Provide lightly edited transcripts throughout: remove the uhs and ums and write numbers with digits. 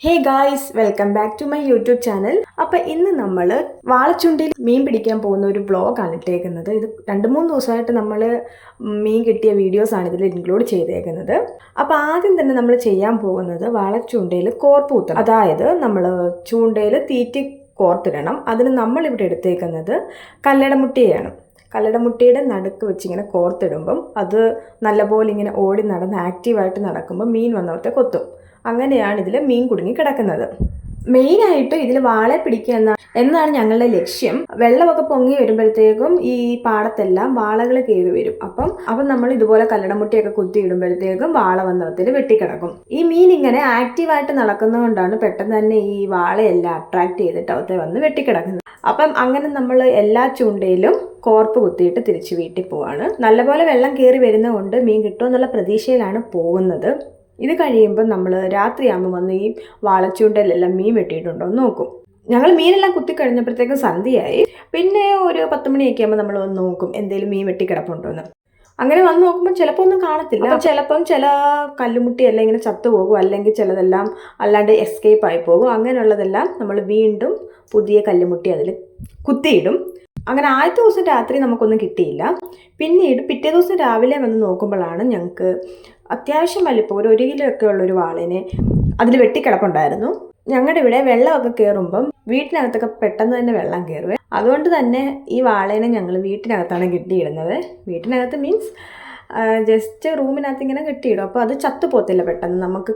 Hey guys, welcome back to my YouTube channel. അപ്പോൾ ഇന്ന് നമ്മൾ വാളച്ചുണ്ടിൽ മീൻ പിടിക്കാൻ പോകുന്ന ഒരു വ്ളോഗാണ് ഇട്ടേക്കുന്നത്. ഇത് 2-3 ദിവസമായിട്ട് നമ്മൾ മീൻ കിട്ടിയ വീഡിയോസാണ് ഇതിൽ ഇൻക്ലൂഡ് ചെയ്തേക്കുന്നത്. അപ്പോൾ ആദ്യം തന്നെ നമ്മൾ ചെയ്യാൻ പോകുന്നത് വാളച്ചുണ്ടയിൽ കോർപ്പ് കുത്തണം. അതായത് നമ്മൾ ചൂണ്ടയിൽ തീറ്റി കോർത്തിടണം. അതിന് നമ്മളിവിടെ എടുത്തേക്കുന്നത് കല്ലടമുട്ടിയാണ്. കല്ലടമുട്ടിയുടെ നടുക്ക് വെച്ച് ഇങ്ങനെ കോർത്തിടുമ്പം അത് നല്ലപോലെ ഇങ്ങനെ ഓടി നടന്ന് ആക്റ്റീവായിട്ട് നടക്കുമ്പോൾ മീൻ വന്നവത്തെ കൊത്തും. അങ്ങനെയാണ് ഇതിൽ മീൻ കുടുങ്ങി കിടക്കുന്നത്. മെയിനായിട്ട് ഇതിൽ വാളെ പിടിക്കുക എന്നാണ് ഞങ്ങളുടെ ലക്ഷ്യം. വെള്ളമൊക്കെ പൊങ്ങി വരുമ്പോഴത്തേക്കും ഈ പാടത്തെല്ലാം വാളകൾ കയറി വരും. അപ്പം നമ്മൾ ഇതുപോലെ കല്ലടമുട്ടിയൊക്കെ കുത്തി ഇടുമ്പോഴത്തേക്കും വാള വന്നവത്തിൽ വെട്ടിക്കിടക്കും. ഈ മീൻ ഇങ്ങനെ ആക്റ്റീവായിട്ട് നടക്കുന്നതുകൊണ്ടാണ് പെട്ടെന്ന് തന്നെ ഈ വാളയെല്ലാം അട്രാക്ട് ചെയ്തിട്ട് അവത്തെ വന്ന് വെട്ടിക്കിടക്കുന്നത്. അപ്പം അങ്ങനെ നമ്മൾ എല്ലാ ചൂണ്ടയിലും കോർപ്പ് കുത്തിയിട്ട് തിരിച്ച് വീട്ടിൽ പോവാണ്. നല്ലപോലെ വെള്ളം കയറി വരുന്നതുകൊണ്ട് മീൻ കിട്ടുമെന്നുള്ള പ്രതീക്ഷയിലാണ് പോകുന്നത്. ഇത് കഴിയുമ്പോൾ നമ്മൾ രാത്രിയാകുമ്പോൾ വന്ന് ഈ വാളച്ചൂണ്ടയിലെല്ലാം മീൻ വെട്ടിയിട്ടുണ്ടോ എന്ന് നോക്കും. ഞങ്ങൾ മീനെല്ലാം കുത്തി കഴിഞ്ഞപ്പോഴത്തേക്കും സന്ധ്യയായി. പിന്നെ ഒരു 10 മണിയൊക്കെ ആകുമ്പോൾ നമ്മൾ വന്ന് നോക്കും എന്തെങ്കിലും മീൻ വെട്ടിക്കിടപ്പുണ്ടോ എന്ന്. അങ്ങനെ വന്ന് നോക്കുമ്പോൾ ചിലപ്പോൾ ഒന്നും കാണത്തില്ല. ചിലപ്പം ചില കല്ലുമുട്ടി എല്ലാം ഇങ്ങനെ ചത്തുപോകും, അല്ലെങ്കിൽ ചിലതെല്ലാം അല്ലാണ്ട് എസ്കേപ്പ് ആയി പോകും. അങ്ങനെയുള്ളതെല്ലാം നമ്മൾ വീണ്ടും പുതിയ കല്ലുമുട്ടി അതിൽ കുത്തിയിടും. അങ്ങനെ ആദ്യത്തെ ദിവസം രാത്രി നമുക്കൊന്നും കിട്ടിയില്ല. പിന്നീട് പിറ്റേ ദിവസം രാവിലെ വന്ന് നോക്കുമ്പോഴാണ് ഞങ്ങൾക്ക് അത്യാവശ്യം വലിപ്പം ഒരു 1 കിലോ ഒക്കെ ഉള്ളൊരു വാളിനെ അതിൽ വെട്ടിക്കിടപ്പുണ്ടായിരുന്നു. ഞങ്ങളുടെ ഇവിടെ വെള്ളമൊക്കെ കയറുമ്പം വീട്ടിനകത്തൊക്കെ പെട്ടെന്ന് തന്നെ വെള്ളം കയറുവേ. അതുകൊണ്ട് തന്നെ ഈ വാളേനെ ഞങ്ങൾ വീട്ടിനകത്താണ് കെട്ടിയിടുന്നത്. വീട്ടിനകത്ത് മീൻസ് ജസ്റ്റ് റൂമിനകത്ത് ഇങ്ങനെ കെട്ടിയിടും. അപ്പോൾ അത് ചത്തുപോകത്തില്ല പെട്ടെന്ന്. നമുക്ക്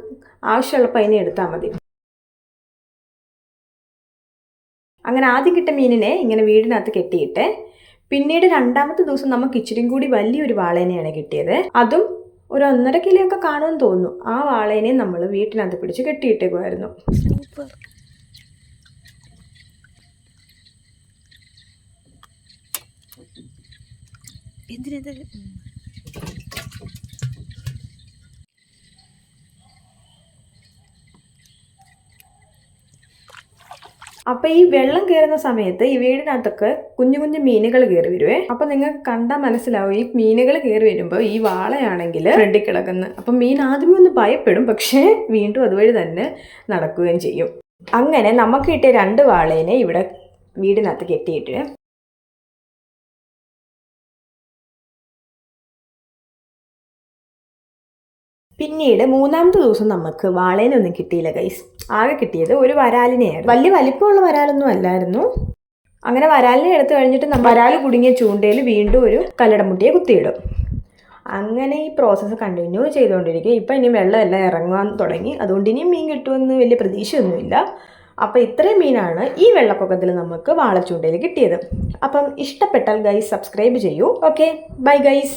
ആവശ്യമുള്ളപ്പോൾ അതിനെ എടുത്താൽ മതി. അങ്ങനെ ആദ്യം കിട്ടിയ മീനിനെ ഇങ്ങനെ വീടിനകത്ത് കെട്ടിയിട്ട് പിന്നീട് 2ാമത്തെ ദിവസം നമുക്ക് ഇച്ചിരിയും കൂടി വലിയൊരു വാളേനെയാണ് കിട്ടിയത്. അതും ഒരു 1.5 കിലോ ഒക്കെ കാണുമെന്ന് തോന്നുന്നു. ആ വാളേനെ നമ്മൾ വീട്ടിനകത്ത് പിടിച്ച് കെട്ടിയിട്ടേക്കുമായിരുന്നു. അപ്പോൾ ഈ വെള്ളം കയറുന്ന സമയത്ത് ഈ വീടിനകത്തൊക്കെ കുഞ്ഞു കുഞ്ഞു മീനുകൾ കയറി വരുവേ. അപ്പോൾ നിങ്ങൾക്ക് കണ്ടാൽ മനസ്സിലാവും ഈ മീനുകൾ കയറി വരുമ്പോൾ ഈ വാളയാണെങ്കിൽ ഫ്രണ്ടിൽ കിടക്കുന്നത്. അപ്പം മീൻ ആദ്യമേ ഒന്ന് ഭയപ്പെടും, പക്ഷേ വീണ്ടും അതുവഴി തന്നെ നടക്കുകയും ചെയ്യും. അങ്ങനെ നമുക്ക് കിട്ടിയ 2 വാളേനെ ഇവിടെ വീടിനകത്ത് കെട്ടിയിട്ട് പിന്നീട് 3ാമത്തെ ദിവസം നമുക്ക് വാളേനൊന്നും കിട്ടിയില്ല ഗൈസ്. ആകെ കിട്ടിയത് ഒരു വരാലിനെയായിരുന്നു. വലിയ വലിപ്പമുള്ള വരാലൊന്നും അല്ലായിരുന്നു. അങ്ങനെ വരാലിനെ എടുത്തു കഴിഞ്ഞിട്ട് വരാൽ കുടുങ്ങിയ ചൂണ്ടയിൽ വീണ്ടും ഒരു കല്ലടമുട്ടിയെ കുത്തിയിടും. അങ്ങനെ ഈ പ്രോസസ്സ് കണ്ടിന്യൂ ചെയ്തുകൊണ്ടിരിക്കും. ഇപ്പം ഇനി വെള്ളമെല്ലാം ഇറങ്ങാൻ തുടങ്ങി. അതുകൊണ്ട് ഇനിയും മീൻ കിട്ടുമെന്ന് വലിയ പ്രതീക്ഷയൊന്നുമില്ല. അപ്പോൾ ഇത്രയും മീനാണ് ഈ വെള്ളപ്പൊക്കത്തിൽ നമുക്ക് വാളച്ചൂണ്ടയിൽ കിട്ടിയത്. അപ്പം ഇഷ്ടപ്പെട്ടാൽ ഗൈസ് സബ്സ്ക്രൈബ് ചെയ്യൂ. Okay, bye guys.